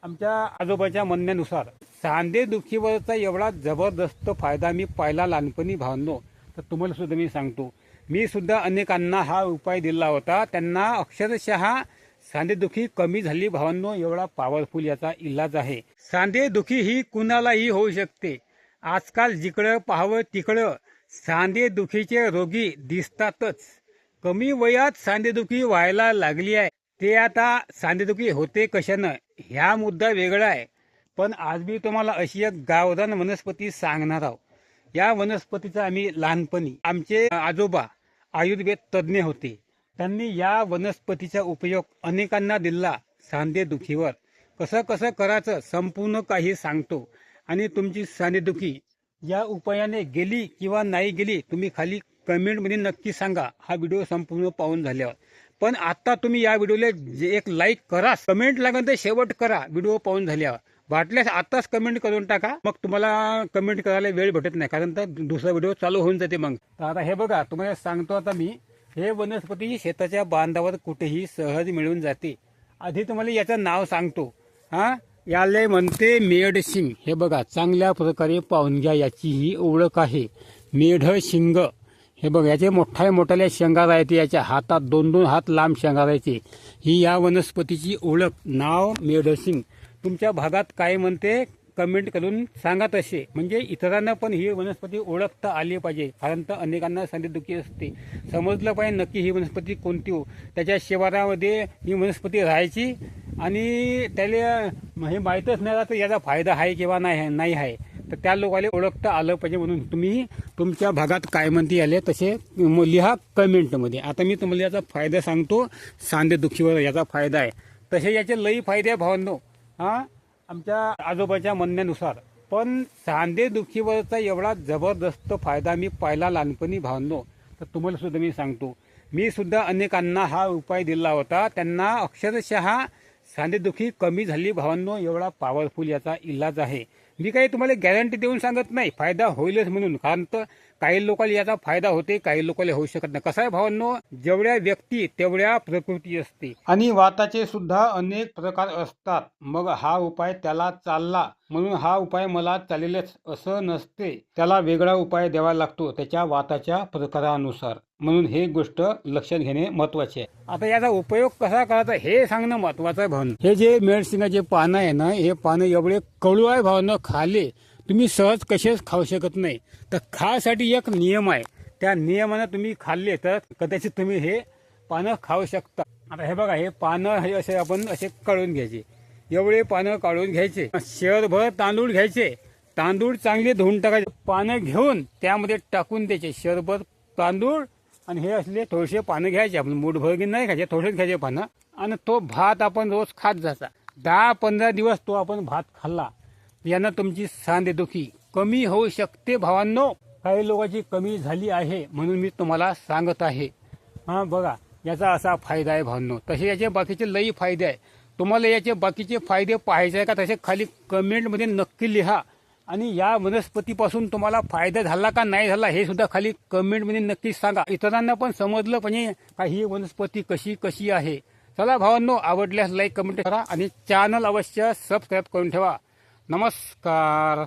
आमच्या आजोबाच्या म्हणण्यानुसार सांधेदुखीवरचा एवढा जबरदस्त फायदा मी पहिला लहानपणी भावनो तर तुम्हाला सुद्धा मी सांगतो. मी सुद्धा अनेकांना हा उपाय दिला होता. त्यांना अक्षरशः सांधेदुखी कमी झाली भावांनो. एवढा पॉवरफुल याचा इलाज आहे. सांधेदुखी ही कुणालाही होऊ शकते. आजकाल जिकडं पाहावं तिकडं सांधेदुखीचे रोगी दिसतातच. कमी वयात सांधेदुखी व्हायला लागली आहे. ते आता सांधेदुखी होते कशानं ह्या मुद्दा वेगळा आहे. पण आज मी तुम्हाला अशी एक गावरान वनस्पती सांगणार आहोत. या वनस्पतीचा आम्ही लहानपणी आमचे आजोबा आयुर्वेद तज्ज्ञ होते. त्यांनी या वनस्पतीचा उपयोग अनेकांना दिला. सांधेदुखीवर कसं कसं करायचं संपूर्ण काही सांगतो. आणि तुमची सांधेदुखी या उपायाने गेली किंवा नाही गेली तुम्ही खाली कमेंटमध्ये नक्की सांगा. हा व्हिडिओ संपूर्ण पाहून झाल्यावर. पण आता तुम्ही या व्हिडिओला एक लाईक करा. कमेंट लागेल तर शेवट करा व्हिडिओ पाहून झाल्यावर. वाटल्यास आताच कमेंट करून टाका. मग तुम्हाला कमेंट करायला वेळ भेटत नाही, कारण तर दुसरा व्हिडिओ चालू होऊन जाते. मग तर आता हे बघा, तुम्हाला सांगतो आता मी. हे वनस्पती शेताच्या बांधावर कुठेही सहज मिळून जाते. आधी तुम्हाला याचं नाव सांगतो. याले म्हणते मेढशिंग. हे बघा, चांगल्या प्रकारे पाहून घ्या. याची ही ओळख आहे मेढशिंग. हे बघा, याचे मोठ्याल्या शेंगा राहते. याच्या हातात 2-2 हात लांब शेंगा राहते. ही या वनस्पतीची ओळख, नाव मेढशिंग. तुमच्या भागात काय म्हणते कमेंट करून सांगा तसे, म्हणजे इतरांना पण ही वनस्पती ओळखता आली पाहिजे. कारण तर अनेकांना सांधेदुखी असते. समजलं पाहिजे नक्की ही वनस्पती कोणती हो. त्याच्या शिवारामध्ये ही वनस्पती राहायची आणि त्याला हे माहीतच नाही राहतं याचा फायदा आहे किंवा नाही आहे. तर त्या लोकांना ओळखता आलं पाहिजे. म्हणून तुम्ही तुमच्या भागात काय म्हणते आले तसे लिहा कमेंटमध्ये. आता मी तुम्हाला याचा फायदा सांगतो. सांधेदुखीवर याचा फायदा आहे. तसे याचे लई फायदे आहे भावांनो. आमच्या आजोबाच्या म्हणण्यानुसार. पण सांधेदुखीवरचा एवढा जबरदस्त फायदा मी पहिला लहानपणी भावनो तर तुम्हाला सुद्धा मी सांगतो. मी सुद्धा अनेकांना हा उपाय दिला होता. त्यांना अक्षरशः सांधेदुखी कमी झाली भावांनो. एवढा पॉवरफुल याचा इलाज आहे. मी काही तुम्हाला गॅरंटी देऊन सांगत नाही फायदा होईलच म्हणून, कारण तर काही लोकांना याचा फायदा होते, काही लोकांना होऊ शकत नाही. कसं आहे भावांनो, जेवढ्या व्यक्ती तेवढ्या प्रकृती असते. आणि वाताचे सुद्धा अनेक प्रकार असतात. मग हा उपाय त्याला चालला म्हणून हा उपाय मला चालेलच असं नसते. त्याला वेगळा उपाय द्यावा लागतो त्याच्या वाताच्या प्रकारानुसार. म्हणून हे गोष्ट लक्षात घेणे महत्वाचे आहे. आता याचा उपयोग कसा करायचा हे सांगणं महत्वाचं आहे भावांनो. हे जे मेडसिंगाचे पानं आहे ना, हे पानं एवढे कडू आहे भावांनो. खाले तुम्ही सहज कसेच खाऊ शकत नाही. तर खासाठी एक नियम आहे. त्या नियमानं तुम्ही खाल्ले तर कदाचित तुम्ही हे पानं खाऊ शकता. आता हे बघा, हे पानं हे असे आपण असे काढून घ्यायचे. एवढे पानं काढून घ्यायचे. शेरभर तांदूळ घ्यायचे. तांदूळ चांगले धुवून टाकायचे. पानं घेऊन त्यामध्ये टाकून द्यायचे. शेरभर तांदूळ आणि हे असले थोडेसे पानं घ्यायचे. आपण मूठभर नाही खायचे, थोडेच घ्यायचे पानं. आणि तो भात आपण रोज खात जायचा. 10-15 दिवस तो आपण भात खाल्ला, यानं तुमची सांधेदुखी कमी होऊ शकते भावांनो. काही लोकांची कमी झाली आहे म्हणून मी तुम्हाला सांगत आहे. बघा, याचा असा फायदा आहे भावांनो. तसे याचे बाकीचे लई फायदे आहे. तुम्हाला याचे बाकीचे फायदे पाहायचे आहे का तसे खाली कमेंटमध्ये नक्की लिहा. आणि या वनस्पतीपासून तुम्हाला फायदा झाला का नाही झाला हे सुद्धा खाली कमेंटमध्ये नक्की सांगा. इतरांना पण समजलं पाहिजे का ही वनस्पती कशी आहे. चला भावांनो, आवडल्यास लाईक कमेंट करा आणि चॅनल अवश्य सबस्क्राईब करून ठेवा. नमस्कार.